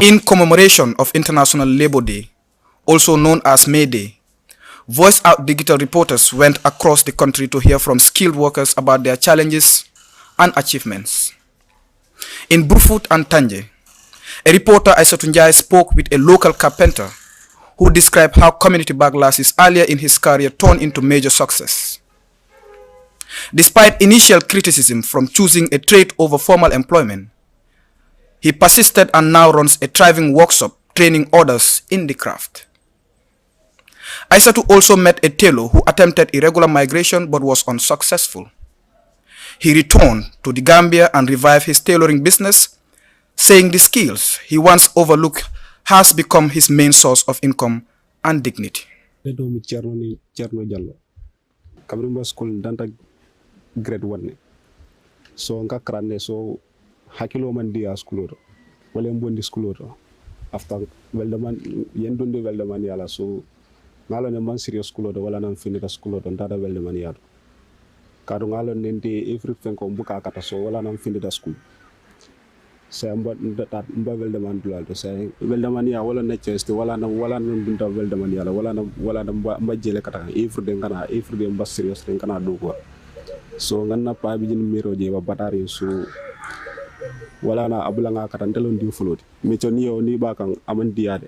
In commemoration of International Labour Day, also known as May Day, Voice Out digital reporters went across the country to hear from skilled workers about their challenges and achievements. In Brufut and Tanji, a reporter Aissatou Njai spoke with a local carpenter who described how community backlashes earlier in his career turned into major success. Despite initial criticism from choosing a trade over formal employment, he persisted and now runs a thriving workshop training others in the craft. Aissatou also met a tailor who attempted irregular migration but was unsuccessful. He returned to the Gambia and revived his tailoring business, saying the skills he once overlooked has become his main source of income and dignity. Grade 1 so nga krane so hakilo man dia school wala mbondi school after weldaman yendondi weldaman yala so ngalo ne man serious school wala nan finita school ndada weldaman yado kadu ngalo nende everything ko buka kata so wala nan finita school say mba weldaman dulal to say weldaman ya wala na chest wala nan dunta weldaman yala wala na mba jele kata everyday ngana everyday mba serious ngana do ko so nganna pa bi jin miro je ba batari so wala na abulanga katantelon di fuloti mi toni yo ni bakang aman diade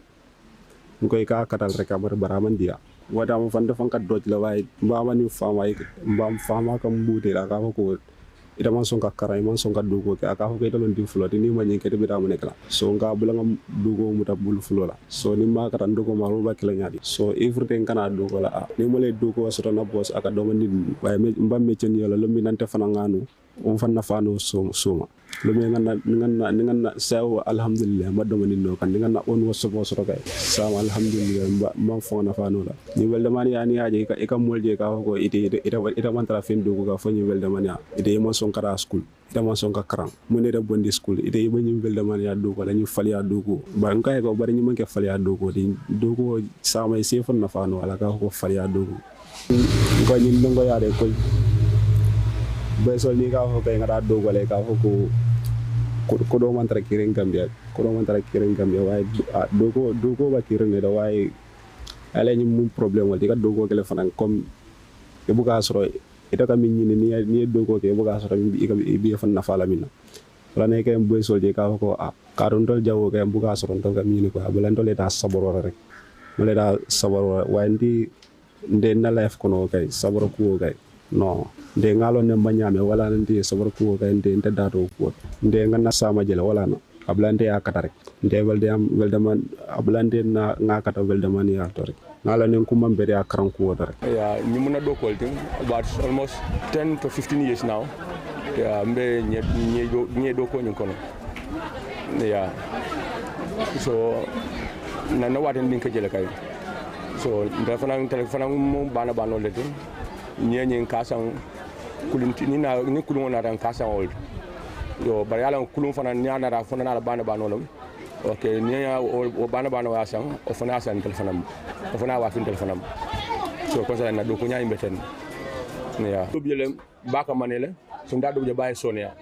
ngoy ka katal rek amar baraman dia wada mo fande fankat doj la way mbama ni fama yi mbam fama kam buute la ka ko ida man son ka karay man son ka dugo ka ko telon di fuloti ni ma nyeke be damu nek la so nga bulanga dugo muta bul fulola so ni ma katan dugo ma ro bakila nyadi so everything kana dugo la ni mo le dugo so na boss aka do ni way mbam me chen yola lumi nante fana nganu on fanna fano soma lumi nganna saw alhamdulillah ma do ni no kan nganna on wo so kay sama alhamdulillah ma fona fano la ni welde man ya ni aje ka e kam molje ka ko ite man tra fin dugo ka fani welde man ya ite mo son kara school ite mo son ka karam mo ne da bondi school ite ba ni welde man ya dugo la ni fali ya dugo ba ngay ko bari ni man ke fali ya dugo di dugo sama e sefon na fano ala ka ko fali ya dugo ko ni ndongo ya de ko besol ni ka ko kay ngara dugo le ka ko do man tra kiren Gambia way dugo ba kiren ne da way ala ni mum problème wal diga dugo kele fanan comme e buga soro ita kam ni dugo ke buga soro bi fan na fala minna wala ne kay besol je ka ko ka don tol jawo kay buga soro tol kam ni ko abulan tol eta saboro rek mo le da saboro way ndi nde na life kono kay saboro ko kay no nde ngalo ne manyame wala ndi saboro ko kay nde dato ko nde ngana sama jele wala no ablante ya kata rek nde welde man ablante na ngakata welde man ya to rek ngalo ne ko mambe ya kranku rek yeah ni muna do ko thing about almost 10 to 15 years now yeah mbe nye do ko nyin kono yeah so na waten din ka jele kay so nda fana mo bana bano le dum nyen kasan kulunti ni kulun na ran kasan old yo bari ala kulun fana nyana ra fana na bana bano lom okay nya o bana bano wasan o fana san telefonam o fana wa fin telefonam so ko sa na do ko nyaay mbeten ya do bielem baka manele so nda do je baye sonia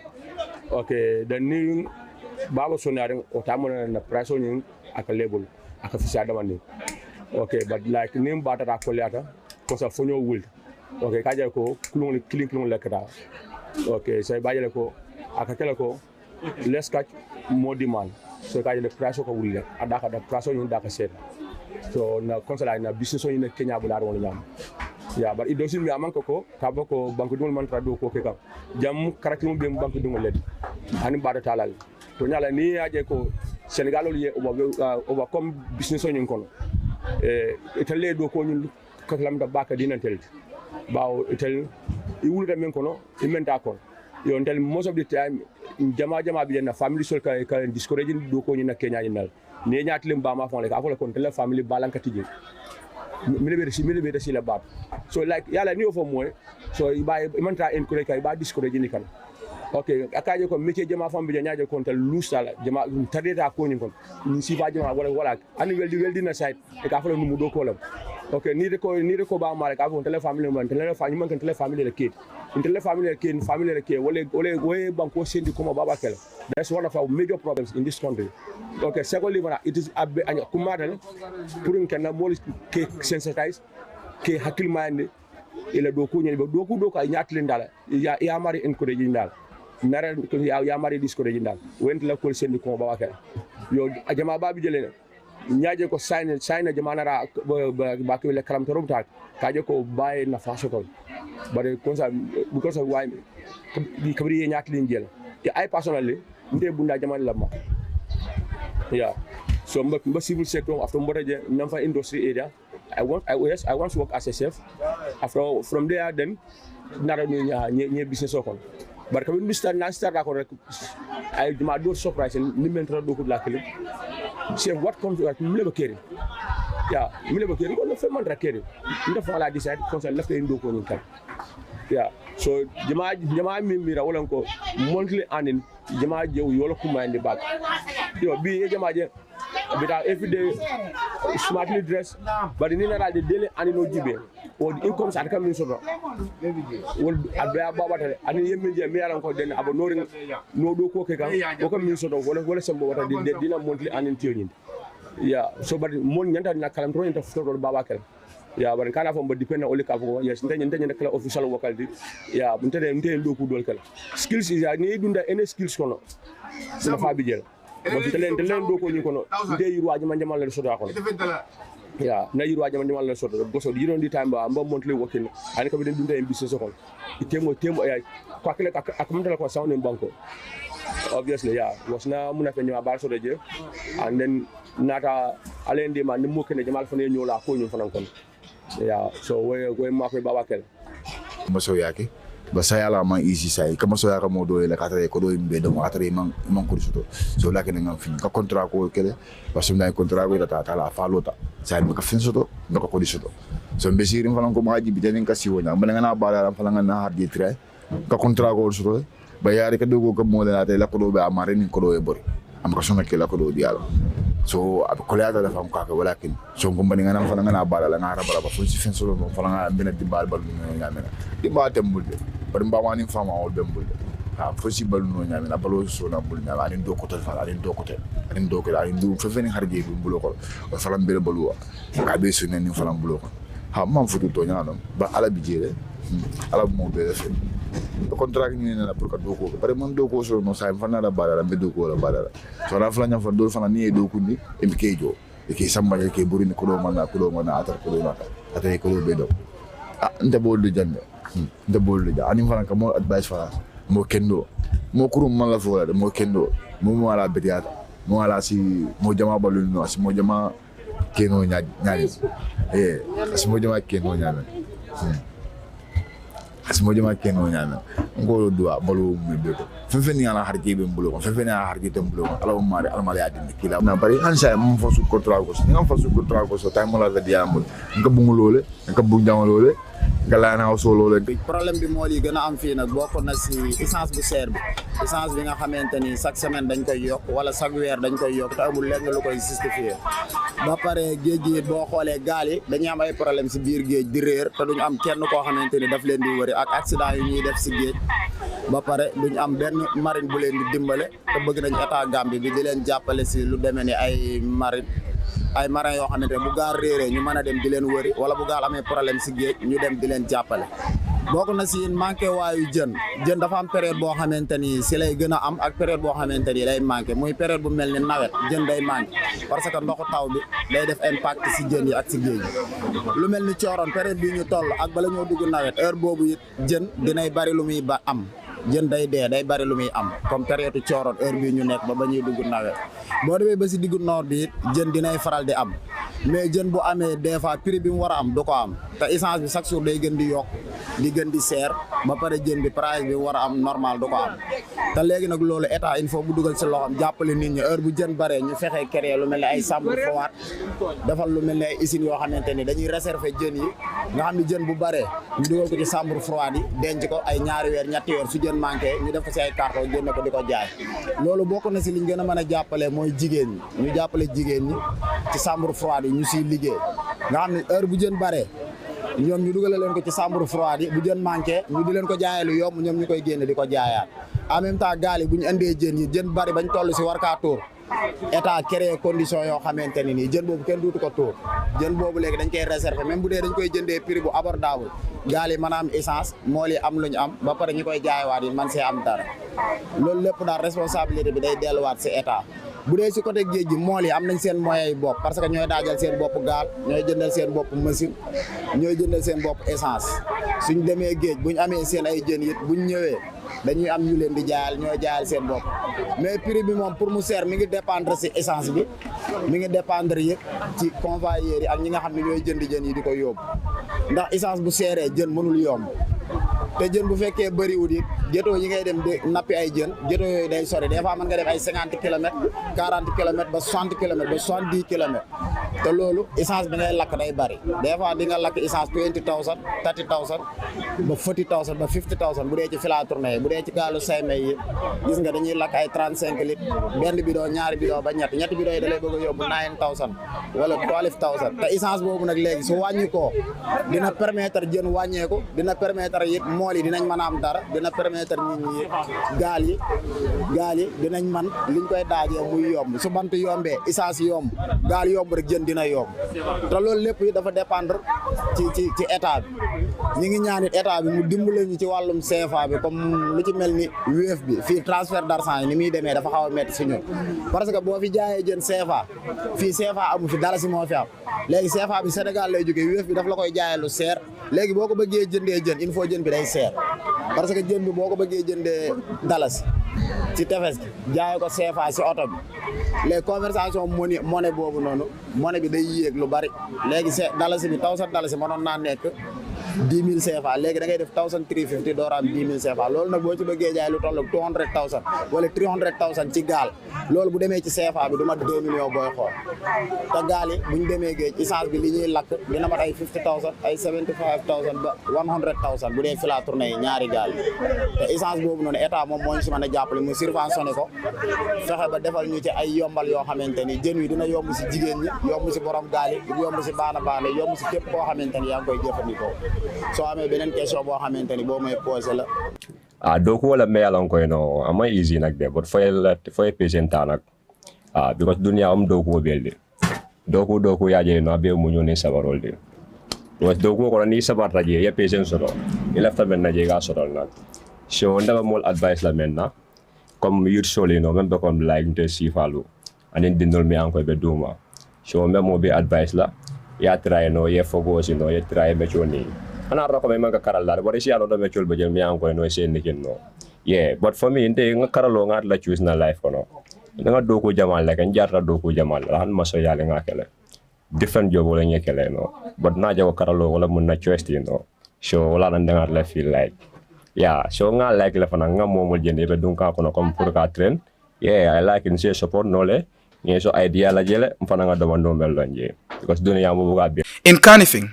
okay dan ni baba sonia ren o tamona na price on aka label aka fisa damande okay but like nim batata ko liata ko sa fonyo wul okay kaje ko kulun kilin lekata okay say bajale ko aka kala ko less catch more demand so kaje le price ko wulle adaka da price on daka set so na consulat na business on na Kenya bu dar won ñam ya but it doesn't mean amanko ko kabo ko banque dum man trado ko ke kam jam karakter be banque dum led hani bada talal to nyala ni aje ko Senegal ye oba comme business on kono itale do ko ñun ko lam da baka dinantel bawo itel I wulda men kono I menta kon yo ntel most of the time jama bi na family sol ka discourage do ko ni na Kenya ni nal ne ñaatlim ba ma fon le ka fo kon tel family balanka tije mi be si la bab so like yalla ni ofo moy so iba menta encourage ka iba discourage ni kan okay akaje ko métier jama fam bi ñaaje kon tel lusala jama tadeta ko ni kon ni si ba jama wala ani weldi na site e ka fo no mu do ko lam Okay, ni de ko ba mare ka ko tele family man tele family le kid. Tele family le kid wole banko sendi ko baba kel. That's one of our major problems in this country. Okay, secondly, it is kumadal pour que na mol ke sensitize ke hakil mande ila do ko nyel do ko ay nyatlen dala ya mari en ko de jindal nara ya mari disco de jindal went la ko sendi ko baba kel yo jama babi jele ñaaje ko sayna jamanara ba ko le kalam torum tak kaje ko baye na faso ko bare comme ça because of why bi kabri ñatlen jel ya ay personally nde bunda jaman lamma yeah so mba civil sector after mbodaje namfa industry area I want to work as a chef after from there then nara ni business okon but comme mi start ko rek ay ma do surprise ni mentra do ko la kele chef what comes to me le kere yeah me le kere ko no fe man ra kere nda fa la decide comme ça la fe ndo ko ni kan yeah so jama mira wala ko monthly anin jama je yolo kuma indi bag yo bi jama je bita every day smartly dressed but ni na de daily anino jibe o the incomes at come in so wol abya babata ani yemmi je mi yaran ko den abo nori no do ko ke kan o kam min so wala sembo wata dina monthly anin tioni yeah so but mon nyanta na kalam to nyanta foto baba kel ya bar kana fo mba depend on ka fo yes nte kala official local di ya nte do ku dol kala skills is ya ni dunda any skills kono sama fa bi jel mo telen do ko ni kono nte yiru aji man jamal le sodo kono ya na yiru aji man jamal le sodo goso di di time ba mba monthly working ani ko bi dunda en business kono temo ya ko akele akumta ko sound en banko obviously yeah wasna muna fe nyama bar sodo je and then nata alendi man ni mo kene jamal fa ne nyola ko ñu fanan kono yeah so we makwe babakel maso yake basayala man easy say kama so yaka mo do le katare ko do imbe do atare man ko suto so la kene ngam fin ka contrat ko kele basum na contrat ko ta la falota say ma ka fin suto ndoko ko suto so mbe sirim fanan ko maaji bi tenen ka siwonya mbala ngana bala fanan na hardi tre ka contrat ko suto ba yari ka dogo ko mo la te la ko do be amare ni ko do e bori am ka sona ke la ko do dialo so ab koleata da fam kaka walakin so ngomba ni ngana fana ngana bala la ngara bala ba fu ci fen solo mo fana ngana bena dimbal bal no nyamena dimba tembulde bar mba wani fama o bembulde ha possible no nyamena balo so na bul nyama ni do ko tel fala ni do ko tel ni do ko ani du fe feni harje bu bulo ko fala mbele baluwa ka be so ni fala bulo ko ha man futu to nyana ba ala bi jere ala mo be fe contrat ni na pour ka do ko bare man do ko so no say fana da bala be do ko la bala so ra fala nya fa do fana ni do kundi e mi kejo e ke samba ke buri ni ko do mana atar ko do nata atay ko be do nde boldu jande nde boldu ja ani fana ka mo advice fala mo kendo mo kurum man la fola mo kendo mo wala betiata mo wala si mo jama balu no si mo jama keno nyaani si mo jama keno nyaani asmo jama keno nyana ngolo dua balu mebe ko fefeni ala harje be mbulo ko fefeni ala harje te mbulo ala o mari ala mari adini kila na bari ansa mo fosu control ko ngam fosu control ko so tay mo la vedi amul ngam bu ngolole ngam bu jamalole galana o solo le problème bi mo li gëna am fi nak bokko na ci essence bu cher bi essence bi nga xamanteni chaque semaine dañ koy yok wala chaque weer dañ koy yok ta amul lenn lu koy justifier ba paré geejgi bo xolé gaal yi dañuy am ay problème ci biir geej di réer te duñ am kenn ko xamanteni daf leen di wëri ak accident yi ñuy def ci geej ba paré duñ am benn marine bu leen di dimbalé te bëgg nañ état Gambie bi di leen jappalé ci lu démé ni ay marin yo xamanteni bu gaal réeré ñu mëna dem di leen wëri wala bu gaal amé problème ci geej ñu dem di leen jappalé bokku na ci manké wayu jeun dafa am période bo xamanteni ci lay gëna am ak période bo xamanteni lay manké muy période bu melni nawet jeun day manké parce que ndoxu taw bi day def impact ci jeun yi ak ci geej lu melni cioron période bi ñu toll ak bala ñoo dugg nawet heure bobu it jeun dinay bari lu muy ba am jeun day bari lu muy am comme période cioron heure bi ñu nekk ba bañuy dugg nawet bo démé ba ci diggu nord bi jeun dinay faral di am mais jeun bu amé des fois prix bi mu wara am du ko am ta essence bi chaque jour day gën di yok di gën di seer ba paré jeun bi price bi wara am normal du ko am ta légui nak lolu état il faut bu duggal ci loxam jappalé nit ñi heure bu jeun baré ñu fexé créer lu melni ay chambre froide defal lu melni ay usine yo xamanteni dañuy réserver jeun yi nga xamni jeun bu baré ñu duggal ko ci chambre froide yi denj ko ay ñaari wër ñatti wër su jeun manqué ñu def ko ci ay carton génné ko diko jaay lolu bokku na ci liñu gëna mëna jappalé moy jigéen ñi ñu jappalé jigéen ñi ci chambre froide yi ñu ci liggéey nga xam ne heure bu jën bare ñoom ñu dugale leen ko ci chambre froide yi bu jën manqué ñu di leen ko jaayee lu yomb ñoom ñu koy génne di ko jaayaat en même temps gaal yi bu ñu andee jën yi jën bari bañ toll si war kaa tuur état créé condition yoo xamante ne nii jën boobu kenn duutu ko tuur jën boobu léegi dañ koy réserver même bu dee dañ koy jëndee prix bu abordable gaal yi mën a am essence mool yi am lu ñu am ba pare ñi koy jaayewaat yi man see am dara loolu lépp daal responsabilité bi day delluwaat si état bu dee si côté géej gi mool yi am nañ seen moyens yi bopp parce que ñooy daajal seen bopp gaal ñooy jëndal seen bopp machine ñooy jëndal seen bopp essence suñ demee géej buñ amee seen ay jën it buñ ñëwee dañuy am ñu leen di jaayal ñooy jaayal seen bopp mais prix bi moom pour mu seer mi ngi dépendre si essence bi mi ngi dépendre yëpp ci convoyeurs yi ak ñi nga xam ne ñooy jënd jën yi di ko yóbbu ndax essence bu seeree jën mënul yomb te jën bu fekkee bëriwul it gétoo yi ngay dem di nappi ay jën gétoo yooyu day sori des fois mën nga def ay 50 kilomètres 40 kilomètres ba 60 kilomètres ba 70 kilomètres te loolu essence bi ngay lakk day bëri des fois di nga lakk essence 20,000 30,000 ba 40,000 ba 50,000 bu dee ci fila tournée yi bu dee ci gaalu sayme yi gis nga dañuy lakk ay 35 litres benn bidon ñaari bidon ba ñetti bidon yi da lay bëgg a yóbbu 9,000 wala 12,000 te essence boobu nag léegi su wàññi koo dina permettre jën wàññeeku dina permettre it mool yi dinañ mën a am dara dina permettre nit ñi gaal yi dinañ man liñ koy daajee muy yomb su bant yombee essence yomb gaal yomb rek jën dina yomb te loolu lépp yi dafa dépendre ci état bi ñi ngi ñaanit état bi mu dimbale ñu ci wàllum CFA bi comme lu ci mel ni Wave bi fii transfert d'argent yi ni muy demee dafa xaw a métti si ñun parce que boo fi jaayee jën CFA fii CFA amu fi dara si moo fi am léegi CFA bi Sénégal lay jógee Wave bi daf la koy jaayee lu seer léegi boo ko bëggee jëndee jën il faut jën bi day seer parce que jën bi boo ko bëggee jëndee dalasi ci tefes gi jaayee ko CFA si oto bi les conversations monnaie boobu noonu monnaie bi day yéeg lu bari léegi dalasi bi 1,000 dalasi mënoon naa nekk 10,000 CFA léegi da ngay def 1,350 door am 10,000 CFA loolu nag boo ci bëggee jaay lu toll 200,000 wala 300,000 ci gaal loolu bu demee ci CFA bi du mat 2 millions booy xool te gaal yi bu ñu demee géej essence bi li ñuy lakk dina mat ay 50,000 ay 75,000 ba 100,000 bu dee fila tournée yi ñaari gaal yi te essence boobu noonu état moom moo ñu si mën a jàppale mu subventionné ko fexe ba defal ñu ci ay yombal yoo xamante ni jën wi dina yomb si jigéen ñi yomb si borom gaal yi yomb si baana yomb si képp koo xamante ni yaa ngi koy jëfandikoo soo amee beneen question boo xamante ni boo may posé la. Doku wala me yalan ko no ama easy nak de but for patient nak because dunia doku belde doku ya je no be mu ñone sabarol de was doku ko ni sabar raje ya patient soro ila fa ben na je ga soro nak so ndaba mol advice la menna comme youth soli no membe comme like to see falu anen dindol mi an ko be duma so mo be advice la ya try no ya focus no ya try be choni ana ro ko me manga karal la but si ano do be chol be je mi an ko no sen nikin no yeah but for me inte nga karalo ngat la choose na life ko no nga doko jamal la kan jarta doko jamal la han maso yale nga kele different job wala nyekele no but na jago karalo wala mun na choice no so wala nan nga la feel like yeah so nga like la fana nga momol jende be dunka ko no comme pour ka train yeah I like in say support no le yeah so idea la jele mfana nga domando mel lonje because dunia mo buga be. In Kanifing,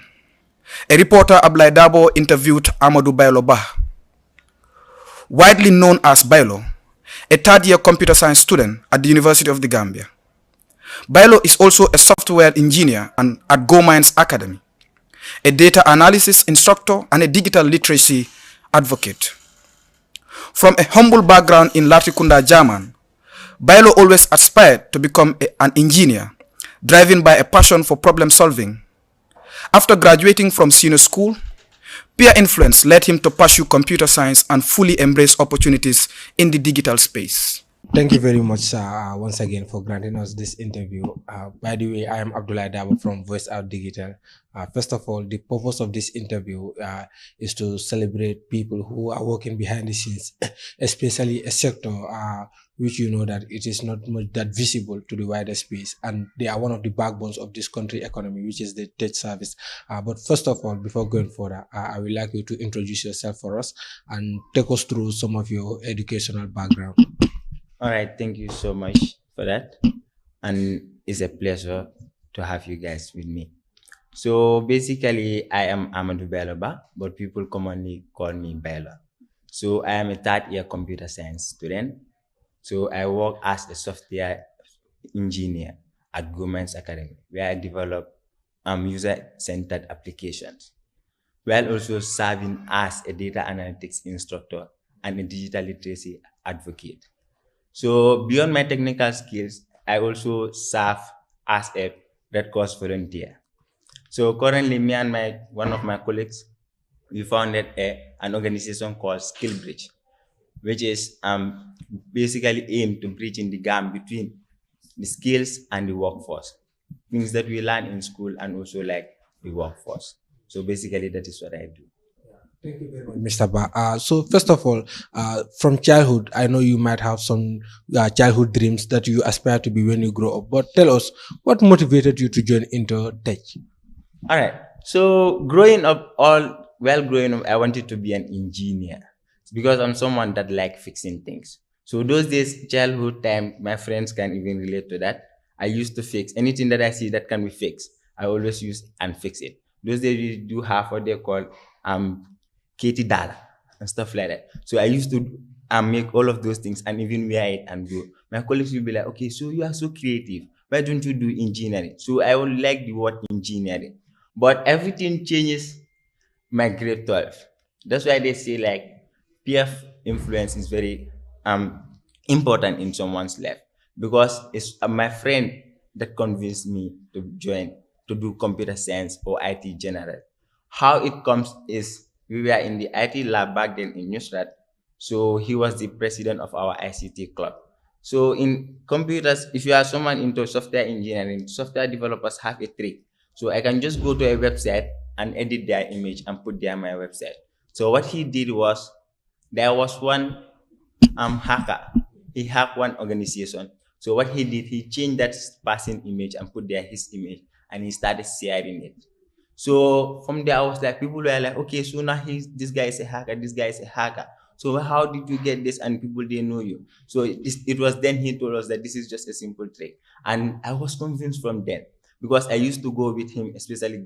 a reporter Amadou Dabo interviewed Amadou Bailo Bah, widely known as Bailo, a third-year computer science student at the University of The Gambia. Bailo is also a software engineer at Go Mines Academy, a data analysis instructor and a digital literacy advocate. From a humble background in Latrikunda, German, Bailo always aspired to become an engineer, driven by a passion for problem solving. After graduating from senior school, peer influence led him to pursue computer science and fully embrace opportunities in the digital space. Thank you very much, sir, once again for granting us this interview. By the way, I am Amadou Dabo from Voice Out Digital. First of all, the purpose of this interview is to celebrate people who are working behind the scenes, especially a sector which you know that it is not much that visible to the wider space, and they are one of the backbones of this country economy, which is the tech service. But first of all, before going further, I would like you to introduce yourself for us and take us through some of your educational background. All right, thank you so much for that, and it's a pleasure to have you guys with me. So basically, I am Amadou Bailo Bah, but people commonly call me Bailo. So I am a third-year computer science student. So I work as a software engineer at Go Mines Academy, where I develop user-centered applications, while also serving as a data analytics instructor and a digital literacy advocate. So beyond my technical skills, I also serve as a Red Cross volunteer. So currently, me and one of my colleagues, we founded an organization called Skill Bridge, which is basically aimed to bridge in the gap between the skills and the workforce, things that we learn in school and also like the workforce. So basically, that is what I do. Thank you very much, Mr. Bah. So first of all, from childhood, I know you might have some childhood dreams that you aspire to be when you grow up. But tell us, what motivated you to join into tech? All right. So growing up, I wanted to be an engineer because I'm someone that like fixing things. So those days, childhood time, my friends can even relate to that. I used to fix anything that I see that can be fixed. I always use and fix it. Those days we do have what they call Katie Dala and stuff like that. So I used to make all of those things and even wear it and go. My colleagues will be like, okay, so you are so creative. Why don't you do engineering? So I would like the word engineering. But everything changes my grade 12. That's why they say like peer influence is very important in someone's life, because it's my friend that convinced me to join to do computer science or IT general. How it comes is we were in the IT lab back then in Newsrat. So he was the president of our ICT club. So in computers, if you are someone into software engineering, software developers have a trick. So I can just go to a website and edit their image and put there my website. So what he did was, there was one hacker. He hacked one organization. So what he did, he changed that person image and put there his image, and he started sharing it. So from there, I was like, people were like, okay, so now this guy is a hacker, this guy is a hacker. So how did you get this? And people didn't know you. So it was then he told us that this is just a simple trick. And I was convinced from then, because I used to go with him, especially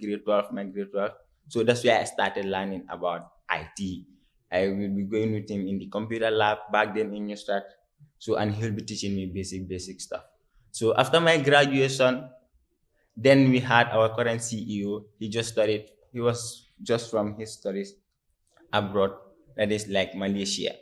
my grade 12. So that's where I started learning about IT. I will be going with him in the computer lab back then in Newstart. So, and he'll be teaching me basic stuff. So after my graduation, then we had our current CEO. He was just from his studies abroad, that is like Malaysia.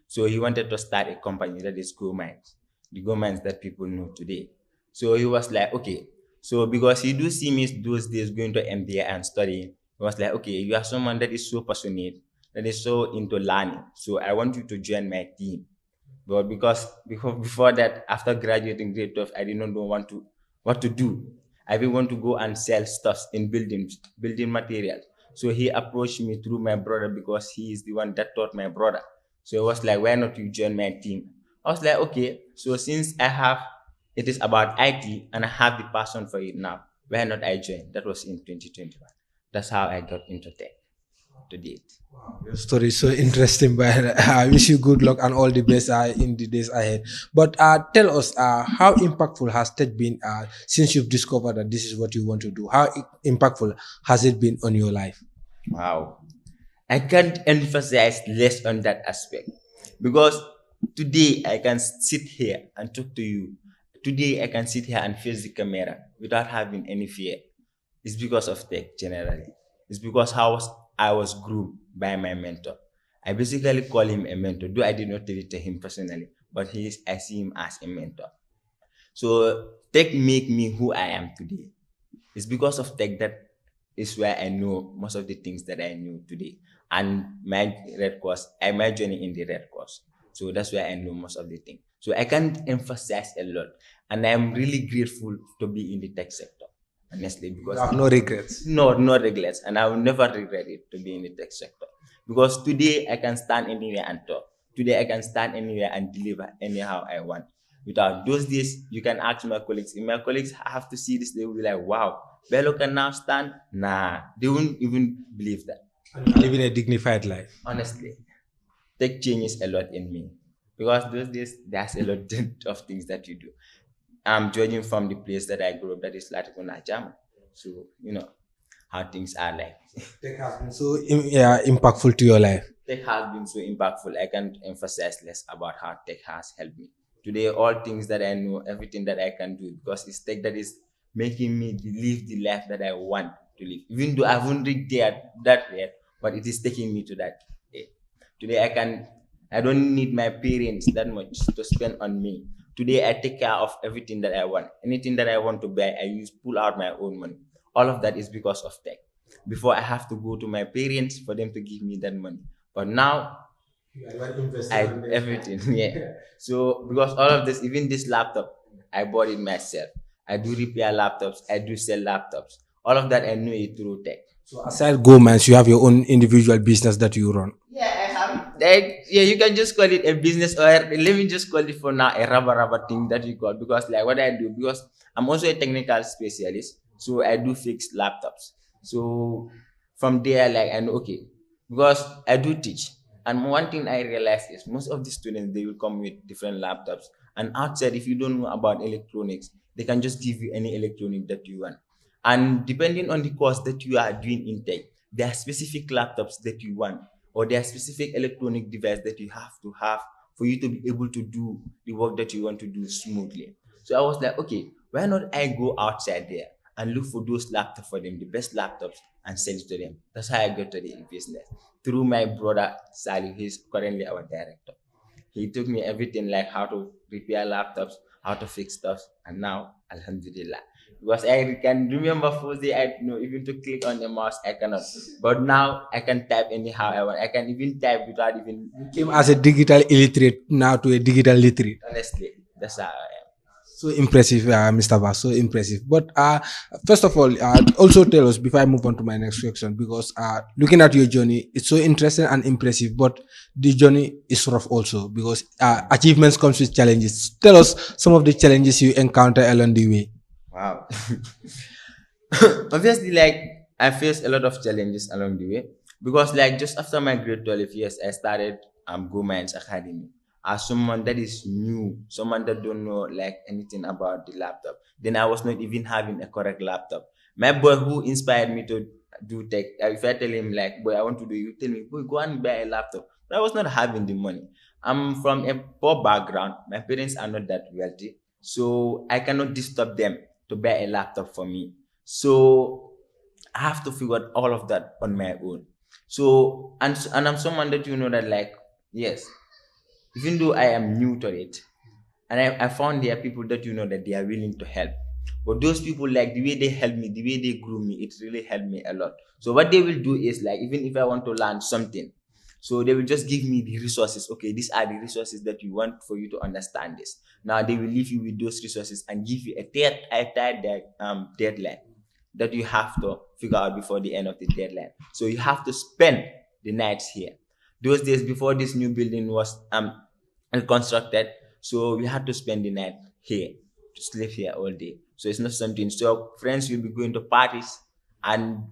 So he wanted to start a company that is Go Mines, the Go Mines that people know today. So he was like, okay. So because he do see me those days going to MBA and studying, he was like, okay, you are someone that is so passionate, that is so into learning. So I want you to join my team. But because before that, after graduating grade 12, I did not know what to do. I didn't want to go and sell stuff in building materials. So he approached me through my brother, because he is the one that taught my brother. So it was like, why not you join my team? I was like, okay. So since it is about IT and I have the passion for it now, why not I join? That was in 2021. That's how I got into tech to date. Wow, your story is so interesting, but I wish you good luck and all the best in the days ahead. But tell us, how impactful has tech been since you've discovered that this is what you want to do? How impactful has it been on your life? Wow. I can't emphasize less on that aspect, because today I can sit here and talk to you. Today I can sit here and face the camera without having any fear. It's because of tech generally. It's because I was groomed by my mentor. I basically call him a mentor, though I did not tell it to him personally, but I see him as a mentor. So tech make me who I am today. It's because of tech that is where I know most of the things that I knew today. And my journey in the Red Cross. So that's where I know most of the things. So I can't emphasize a lot. And I'm really grateful to be in the tech sector, honestly, because no regrets. No regrets. And I will never regret it to be in the tech sector. Because today I can stand anywhere and talk. Today I can stand anywhere and deliver anyhow I want. Without those days, you can ask my colleagues. If my colleagues have to see this, they will be like, wow, Bailo can now stand? Nah, they won't even believe that. Living a dignified life. Honestly, tech changes a lot in me. Because those days, there's a lot of things that you do. I'm judging from the place that I grew up, that is Latikuna Jam. So, you know, how things are like. Tech has been so impactful to your life. Tech has been so impactful. I can't emphasize less about how tech has helped me. Today, all things that I know, everything that I can do, because it's tech that is making me live the life that I want to live. Even though I haven't reached that yet, but it is taking me to that. Today I don't need my parents that much to spend on me. Today I take care of everything that I want. Anything that I want to buy, I pull out my own money. All of that is because of tech. Before I have to go to my parents for them to give me that money. But now everything, yeah. So because all of this, even this laptop, I bought it myself. I do repair laptops, I do sell laptops. All of that I know it through tech. So aside Gomans, you have your own individual business that you run. Yeah, I have. Yeah, you can just call it a business, or let me just call it for now a rubber thing that you call, because like what I do, because I'm also a technical specialist, so I do fix laptops. So from there, like I know, okay, because I do teach, and one thing I realized is most of the students, they will come with different laptops, and outside, if you don't know about electronics, they can just give you any electronic that you want. And depending on the course that you are doing in tech, there are specific laptops that you want, or there are specific electronic device that you have to have for you to be able to do the work that you want to do smoothly. So I was like, okay, why not I go outside there and look for those laptops for them, the best laptops, and sell it to them. That's how I got to the business. Through my brother, Sally, he's currently our director. He took me everything, like how to repair laptops, how to fix stuff, and now, alhamdulillah. Because I can remember first day, I know even to click on the mouse, I cannot. But now I can type anyhow I want. I can even type without even. Came as a digital illiterate now to a digital literate. Honestly, that's how I am. So impressive, Mr. Bah, so impressive. But first of all, also tell us before I move on to my next question, because looking at your journey, it's so interesting and impressive, but the journey is rough also, because achievements comes with challenges. Tell us some of the challenges you encounter along the way. Wow. Obviously, like I faced a lot of challenges along the way, because like just after my grade 12 years, I started Go Minds Academy. As someone that is new, someone that don't know like anything about the laptop, then I was not even having a correct laptop. My boy who inspired me to do tech, if I tell him like, boy, I want to do, you tell me, boy, go and buy a laptop. But I was not having the money. I'm from a poor background. My parents are not that wealthy, so I cannot disturb them to buy a laptop for me. So I have to figure out all of that on my own. So and I'm someone that you know that like, yes, even though I am new to it, and I found there are people that you know that they are willing to help. But those people, like the way they help me, the way they grew me, it really helped me a lot. So what they will do is like, even if I want to learn something, so they will just give me the resources. Okay, these are the resources that you want for you to understand this. Now they will leave you with those resources and give you a deadline that you have to figure out before the end of the deadline. So you have to spend the nights here. Those days before this new building was constructed, so we had to spend the night here, to sleep here all day. So it's not something. So friends will be going to parties, and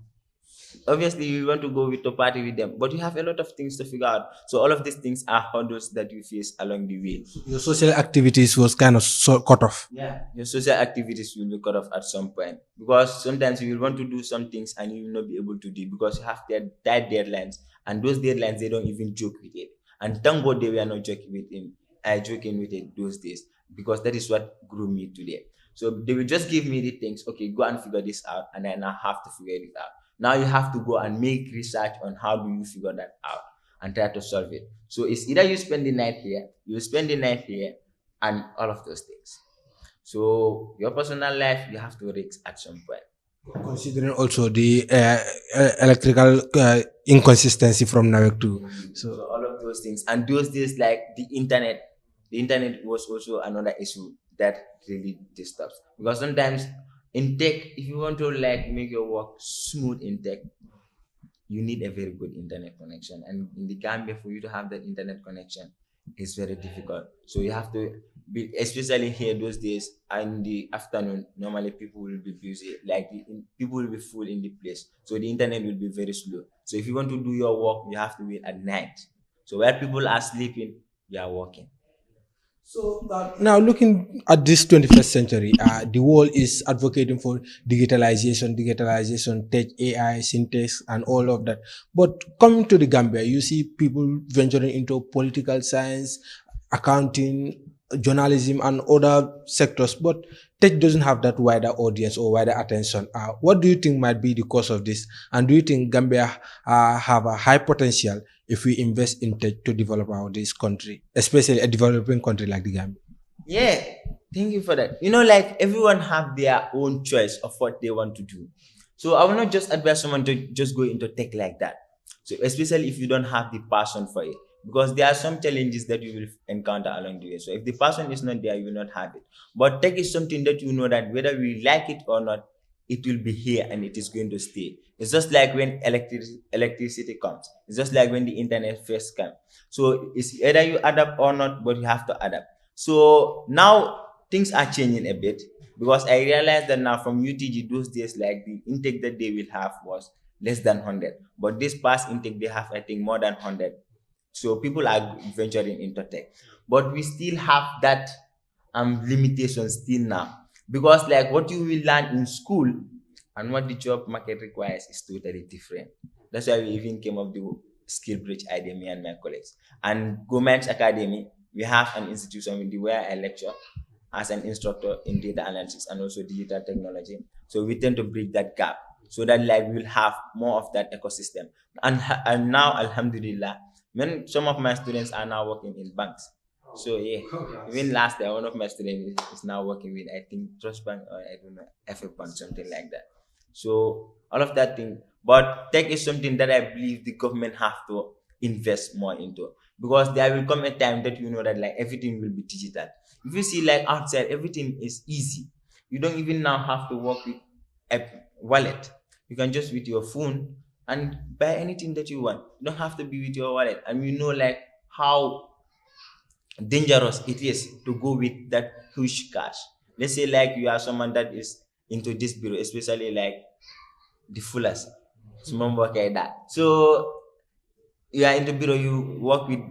obviously you want to go with the party with them, but you have a lot of things to figure out. So all of these things are hurdles that you face along the way. Your social activities was kind of cut off. Yeah, your social activities will be cut off at some point, because sometimes you will want to do some things and you will not be able to do because you have tight deadlines, and those deadlines, they don't even joke with it. And thank God they were not joking with it those days, because that is what grew me today. So they will just give me the things, okay, go and figure this out, and then I have to figure it out. Now you have to go and make research on how do you figure that out and try to solve it. So it's either you spend the night here, and all of those things. So your personal life, you have to risk at some point. Considering also the electrical inconsistency from Nawek too. So all of those things. And those days, like the internet was also another issue that really disturbs. Because sometimes in tech, if you want to like make your work smooth in tech, you need a very good internet connection. And in the Gambia, for you to have that internet connection is very difficult. So you have to be, especially here those days, in the afternoon, normally people will be busy, like people will be full in the place. So the internet will be very slow. So if you want to do your work, you have to wait at night. So where people are sleeping, you are working. So now looking at this 21st century, the world is advocating for digitalization, tech, AI, syntax, and all of that. But coming to the Gambia, you see people venturing into political science, accounting, journalism and other sectors, but tech doesn't have that wider audience or wider attention. What do you think might be the cause of this? And do you think Gambia have a high potential if we invest in tech to develop this country, especially a developing country like the Gambia? Yeah, thank you for that. You know, like everyone have their own choice of what they want to do. So I will not just advise someone to just go into tech like that. So especially if you don't have the passion for it, because there are some challenges that you will encounter along the way. So if the passion is not there, you will not have it. But tech is something that you know that whether we like it or not, it will be here and it is going to stay. It's just like when electricity comes. It's just like when the internet first came. So it's either you adapt or not, but you have to adapt. So now things are changing a bit, because I realized that now from UTG those days, like the intake that they will have was less than 100. But this past intake, they have, I think, more than 100. So people are venturing into tech. But we still have that limitation still now. Because like what you will learn in school and what the job market requires is totally different. That's why we even came up with the skill bridge idea, me and my colleagues. And Government Academy, we have an institution where I lecture as an instructor in data analytics and also digital technology. So we tend to bridge that gap so that like we'll have more of that ecosystem. And now, alhamdulillah, when some of my students are now working in banks. So yeah, even last year, one of my students is now working with, I think, Trust Bank or I don't know, FF Bank, something like that. So all of that thing. But tech is something that I believe the government have to invest more into, because there will come a time that you know that like everything will be digital. If you see like outside, everything is easy. You don't even now have to work with a wallet. You can just with your phone and buy anything that you want. You don't have to be with your wallet. And we know like how dangerous it is to go with that huge cash. Let's say like you are someone that is into this bureau, especially like the fullers. So you are in the bureau, you work with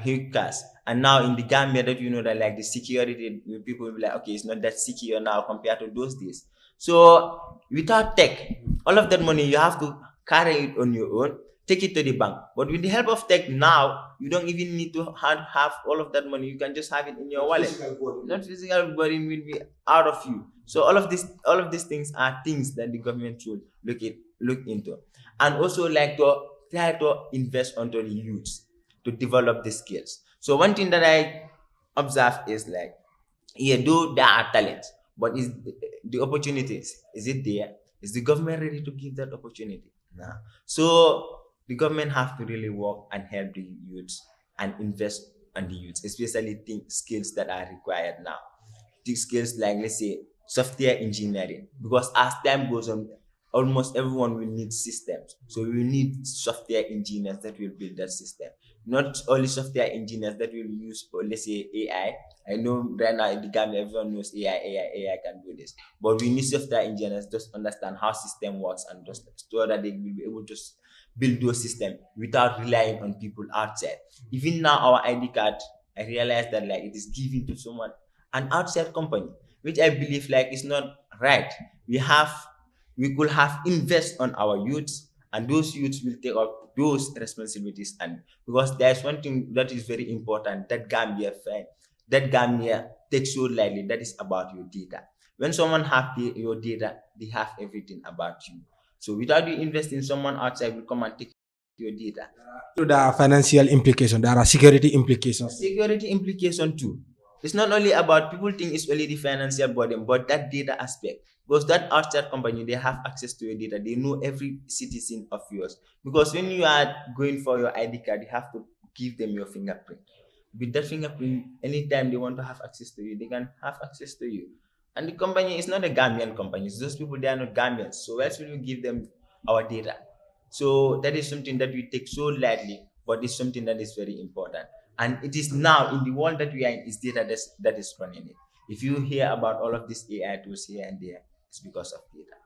huge cash. And now in the Gambia that you know that like the security, people will be like, okay, it's not that secure now compared to those days. So without tech, all of that money you have to carry it on your own, take it to the bank. But with the help of tech now, you don't even need to have all of that money. You can just have it in your wallet. Not physical body will be out of you. So all of these things are things that the government should look into. And also like to try to invest onto the youths to develop the skills. So one thing that I observe is like, yeah, though there are talents, but is the opportunities, is it there? Is the government ready to give that opportunity? No. So the government have to really work and help the youths and invest on the youths, especially skills that are required now. These skills like, let's say, software engineering, because as time goes on, almost everyone will need systems. So we will need software engineers that will build that system. Not only software engineers that will use, let's say, AI. I know right now in the Gambia, everyone knows AI can do this. But we need software engineers just understand how system works and just so that they will be able to build those systems without relying on people outside. Even now, our ID card, I realized that like it is given to someone, an outside company, which I believe like is not right. We could have invest on our youths, and those youths will take up those responsibilities. And because there's one thing that is very important that Gambia takes so lightly, that is about your data. When someone have your data, they have everything about you. So without you investing in someone outside will come and take your data. To the financial implication, there are security implications. Security implication too. It's not only about people think it's only the financial burden, but that data aspect. Because that outside company, they have access to your data. They know every citizen of yours. Because when you are going for your ID card, you have to give them your fingerprint. With that fingerprint, anytime they want to have access to you, they can have access to you. And the company is not a Gambian company. It's those people, they are not Gambians. So else will we give them our data? So that is something that we take so lightly, but it's something that is very important. And it is now in the world that we are in, is data that is running it. If you hear about all of these AI tools here and there, it's because of data.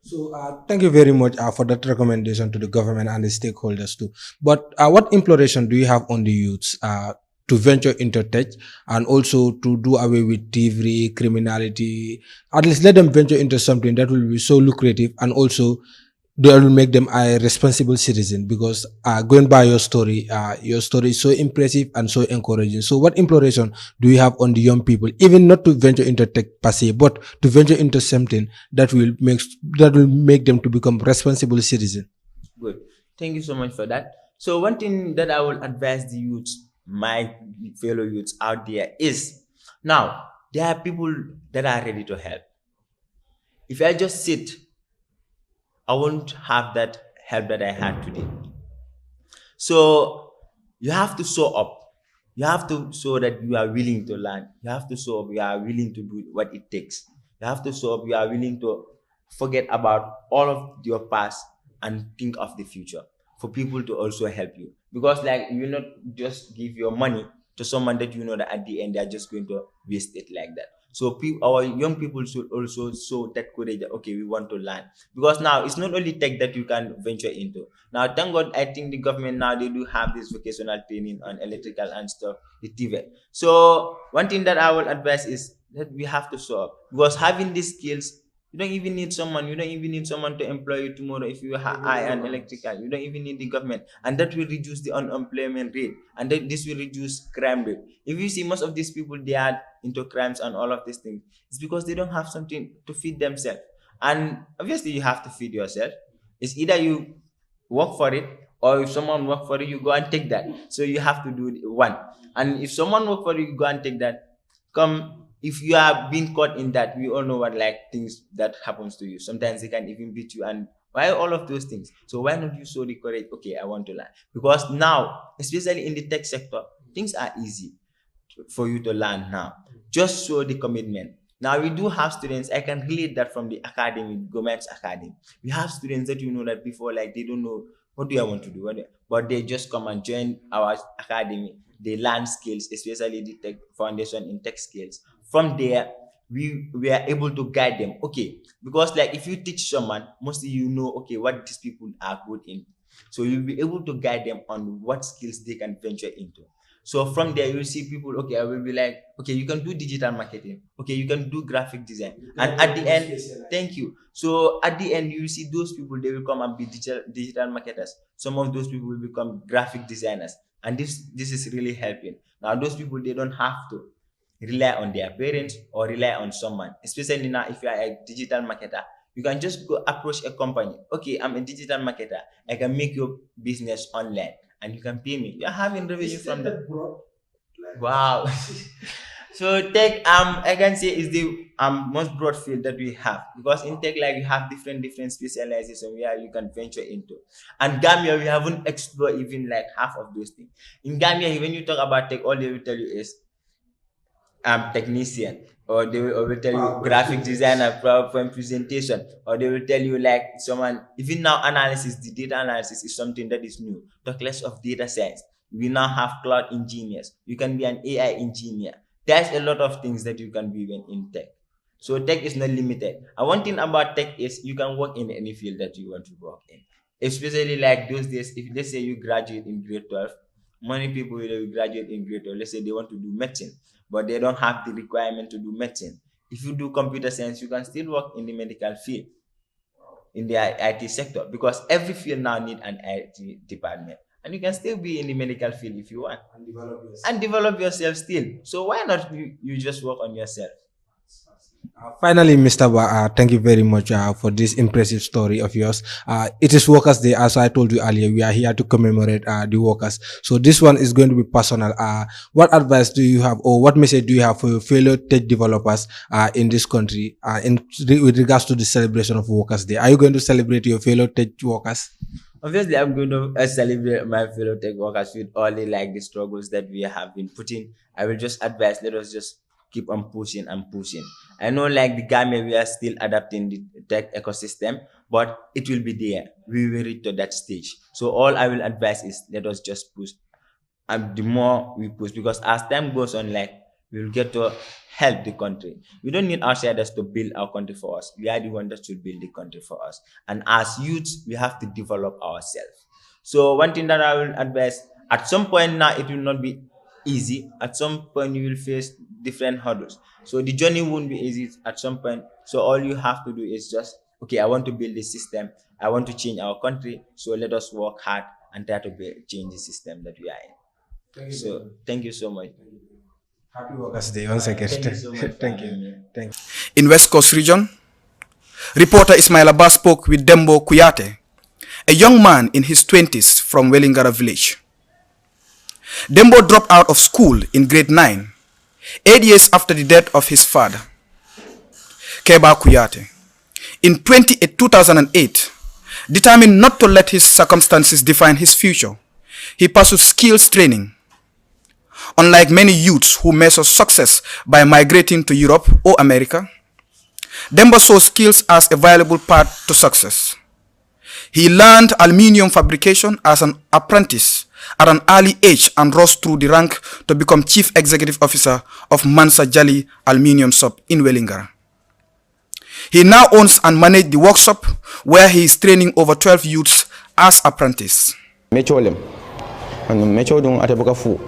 So thank you very much for that recommendation to the government and the stakeholders too. But what imploration do you have on the youths to venture into tech and also to do away with thievery, criminality? At least let them venture into something that will be so lucrative and also that will make them a responsible citizen? Because going by your story is so impressive and so encouraging. So what imploration do you have on the young people, even not to venture into tech per se, but to venture into something that will make them to become responsible citizen? Good. Thank you so much for that. So one thing that I will advise the youths, my fellow youths out there, is now there are people that are ready to help. If I just sit, I won't have that help that I had today. So you have to show up. You have to show that you are willing to learn. You have to show up you are willing to do what it takes. You have to show up you are willing to forget about all of your past and think of the future for people to also help you. Because like you will not just give your money to someone that you know that at the end they are just going to waste it like that. So our young people should also show that courage that okay, we want to learn. Because now it's not only tech that you can venture into. Now thank God I think the government now they do have this vocational training on electrical and stuff, the TV. So one thing that I will advise is that we have to show up. Because having these skills, you don't even need someone. You don't even need someone to employ you tomorrow if you are high and electrical. You don't even need the government. And that will reduce the unemployment rate. And this will reduce crime rate. If you see most of these people, they are into crimes and all of these things. It's because they don't have something to feed themselves. And obviously you have to feed yourself. It's either you work for it or if someone work for it, you go and take that. So you have to do one. And if someone work for you, you go and take that. If you are being caught in that, we all know what like things that happens to you. Sometimes they can even beat you and why all of those things. So why not you show the courage? Okay, I want to learn. Because now, especially in the tech sector, things are easy for you to learn now. Just show the commitment. Now we do have students, I can relate that from the academy, government's academy. We have students that you know that before like they don't know what do I want to do, but they just come and join our academy. They learn skills, especially the tech foundation in tech skills. From there, we are able to guide them. Okay, because like if you teach someone, mostly you know, okay, what these people are good in. So you'll be able to guide them on what skills they can venture into. So from there, you'll see people, okay, I will be like, okay, you can do digital marketing. Okay, you can do graphic design. And at the end, thank you. So at the end, you see those people, they will come and be digital marketers. Some of those people will become graphic designers. And this is really helping. Now, those people, they don't have to rely on their parents or rely on someone. Especially now, if you are a digital marketer, you can just go approach a company. Okay, I'm a digital marketer. I can make your business online and you can pay me. You're having revenue from that. Wow. So tech, I can say is the most broad field that we have, because in tech, like you have different specializations where you can venture into. And Gambia, we haven't explored even like half of those things. In Gambia, when you talk about tech, all they will tell you is technician, or they will tell you graphic designer, PowerPoint presentation, or they will tell you like someone, even now analysis, the data analysis is something that is new. Talk less of data science. We now have cloud engineers. You can be an AI engineer. There's a lot of things that you can be in tech. So tech is not limited. And one thing about tech is you can work in any field that you want to work in. Especially like those days, if let's say you graduate in grade 12, many people will graduate in grade 12, let's say they want to do medicine, but they don't have the requirement to do medicine. If you do computer science, you can still work in the medical field, in the IT sector, because every field now needs an IT department. And you can still be in the medical field if you want. And develop yourself still. So why not you just work on yourself? Finally, Mr. Bah, thank you very much for this impressive story of yours. It is Workers' Day, as I told you earlier. We are here to commemorate the workers. So this one is going to be personal. What advice do you have, or what message do you have for your fellow tech developers in this country with regards to the celebration of Workers' Day? Are you going to celebrate your fellow tech workers? Obviously, I'm going to celebrate my fellow tech workers with all the struggles that we have been putting. I will just advise, let us just keep on pushing and pushing. I know like the Gambia, we are still adapting the tech ecosystem, but it will be there. We will reach to that stage. So all I will advise is let us just push. And the more we push, because as time goes on, like we will get to help the country. We don't need outsiders to build our country for us. We are the ones that should build the country for us. And as youths, we have to develop ourselves. So one thing that I will advise, at some point now, it will not be easy. At some point, you will face different hurdles. So the journey won't be easy at some point. So all you have to do is just okay, I want to build this system, I want to change our country, so let us work hard and try to change the system that we are in. Thank you so much. Happy Workers' Day once again. Thank you so much. Thank you. In West Coast region, reporter Ismaila Bah spoke with Dembo Kuyateh, a young man in his 20s from Wellingara village. Dembo dropped out of school in grade 9, 8 years after the death of his father, Keba Kuyateh. In 2008, determined not to let his circumstances define his future, he pursued skills training. Unlike many youths who measure success by migrating to Europe or America, Dembo saw skills as a viable path to success. He learned aluminium fabrication as an apprentice at an early age and rose through the rank to become Chief Executive Officer of Mansa Jali Aluminium Shop in Wellingara. He now owns and manages the workshop where he is training over 12 youths as apprentices. Mecholem, and mechodung atabuka fu.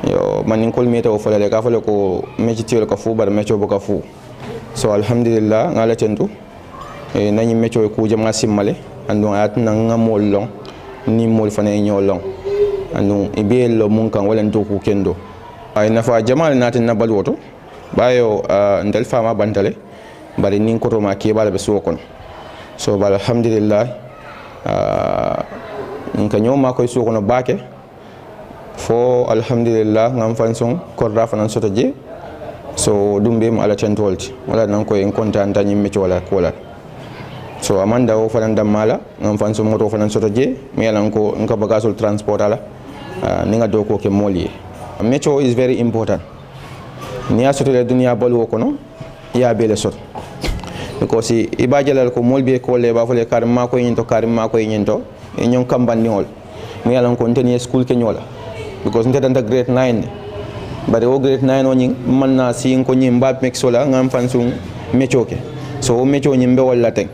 Yo maninkol meta o fala ka fala ko mechitiol ka fu bar mecho buka fu. So alhamdulillah ngala tentu e nani mecho ko jama simmale andung at nanga mollong ni mol fana nyolong andung ibelo mun kan wala ndoku kendo ay nafa jamal natin na balwoto bayo ndel fama bantale bari nin koto ma ke bala be sokon so bal alhamdulillah nka nyoma koy sokono bake fo alhamdulillah ngam fanson korra fanan soto je so dumbe mo ala tentolti wala nan koy en kontanta nyimme ci wala kola so amanda o fanan damala ngam fanson moto fanan soto je mi yalan ko nka bagasul transport ala ninga do ko ke moli metro is very important ni asoto le dunia balu kono ya bele soto because ibajalal ko molbe ko le ba fole karma ko yinto e nyon kambandingol mi yalan ko teni school ke nyola because ntata grade 9 but o grade 9 o nyin manna si ko nyim ba mek sola ngam fansum mechoke so o mecho nyimbe wala ten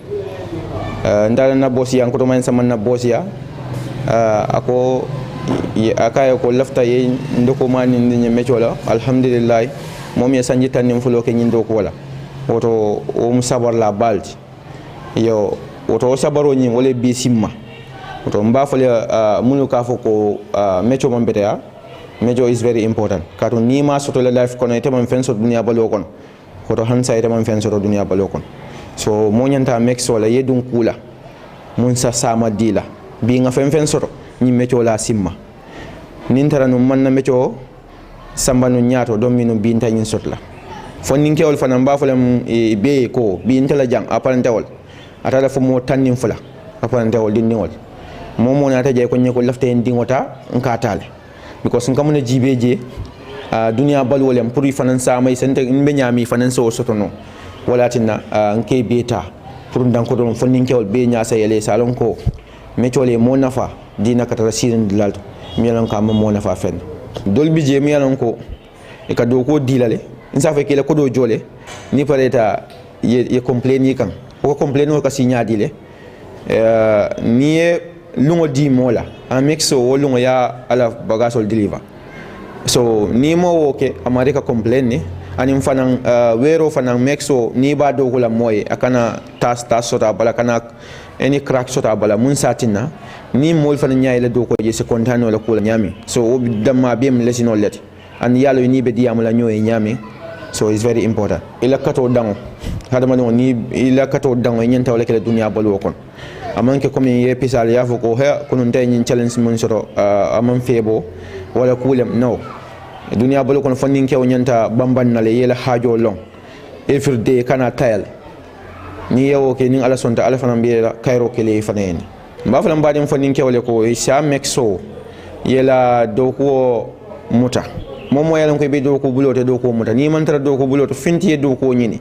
ndala na boss yan ko to man sama na boss ya ako akayo ko lafta ye ndoko mani ndi mechola alhamdulillah mom ya sanji tanim fulo ke nyindo ko wala woto o sabar la balti yo woto sabaro nyi wala bi simma woto mba fole munu ka foko mecho mambetea mecho is very important kato ni ma soto la life kono ite man fenso dunia balo kono woto hansa ite man fenso dunia balo kono so mo nyanta mexo la yedun kula mun sa sama dila bi nga fenso ni mecho la simma nintara no man na mecho samba no nyato do minu binta nyin sotla fonin kewol fana mba folam e be ko bi intala jang aparentewol atala fo mo tannim fula aparentewol dinniwol momo na taje ko nyeko lafte en dingota nka tale because ngam na jibeje dunia balwolem pour fanan samay sente be nyami fanan so sotono wala tinna nke beta pour danko don fonin kewol be nyaasa yele salon ko metole mo nafa dina katara sirin dilalto mi yalan ka mo nafa fen dolbi je mi yalan ko e ka do ko dilale insa fe kele ko do jole ni pareta ye complain yi kan ko complain o ka sinya dile ni lungo di mola a mixo o lungo ya ala bagasol deliver so ni mo woke america complain ni anim fanan wero fanan mixo ni ba do kula moye akana tas sota bala kana any crack sota bala mun satina ni mol fanan nyaay la do ko je se kontano la kula nyami so o damma bem lesino let an yalo ni be diamula nyoy nyami so it's very important ila kato dango hada man ni ila kato dango nyenta wala kala dunia balu kon amanke comme ye pisal ya foko he kunun tay nyin challenge mun soto amam febo wala kulem no dunia balu kon fannin ke nyenta bamban na le yela hajo long every day kana tayal ni yawo ke nin ala sonta ala fanan biela kairo ke le fanen mba fanan badim fannin ke wala ko sha mexo yela doko muta momo yalan ko be do ko bulote do ko muta ni man tara do ko bulote finti do ko nyini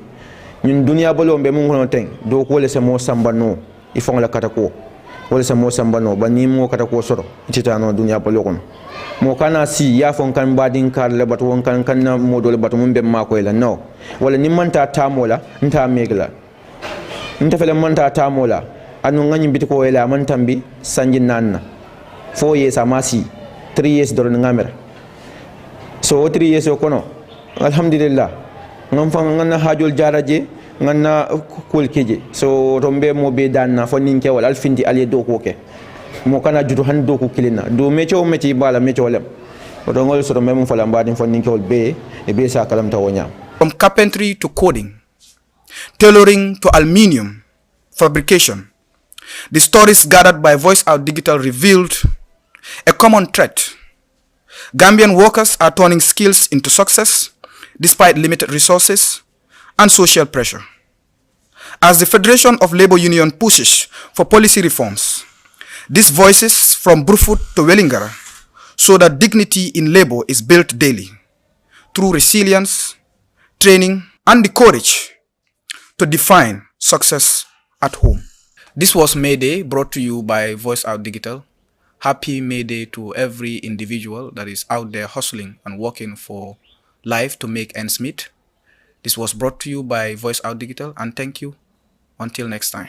ñun dunia balo be mun kono ten do ko le se mo sambano ifon la katako wala se mo sambano ba ni mo katako soro titano dunia balo kono mo kana si ya fon kan badin kar le batu won kan na mo do le batu mun be ma ko la no wala ni man ta tamola nta megla nta fele man ta tamola anu ngani bit ko wala man tambi sanji nanna 4 years amasi 3 years do ngamera so 3 years kono alhamdulillah ngam fa ngana hajul jaraje ngana kul keje so rombe mo be danna fo ninke wala al findi ali do ko ke mo kana jutu han do ko kilina do mecho meti bala mecho lem o do ngol so mem fo lambadi fo ninke wol be e be sa kalam tawonya. From carpentry to coding, tailoring to aluminium fabrication, the stories gathered by Voice Out Digital revealed a common thread. Gambian workers are turning skills into success despite limited resources and social pressure. As the Federation of Labor Union pushes for policy reforms, these voices from Brufut to Wellingara show that dignity in labor is built daily through resilience, training, and the courage to define success at home. This was May Day, brought to you by Voice Out Digital. Happy May Day to every individual that is out there hustling and working for life to make ends meet. This was brought to you by Voice Out Digital, and thank you. Until next time.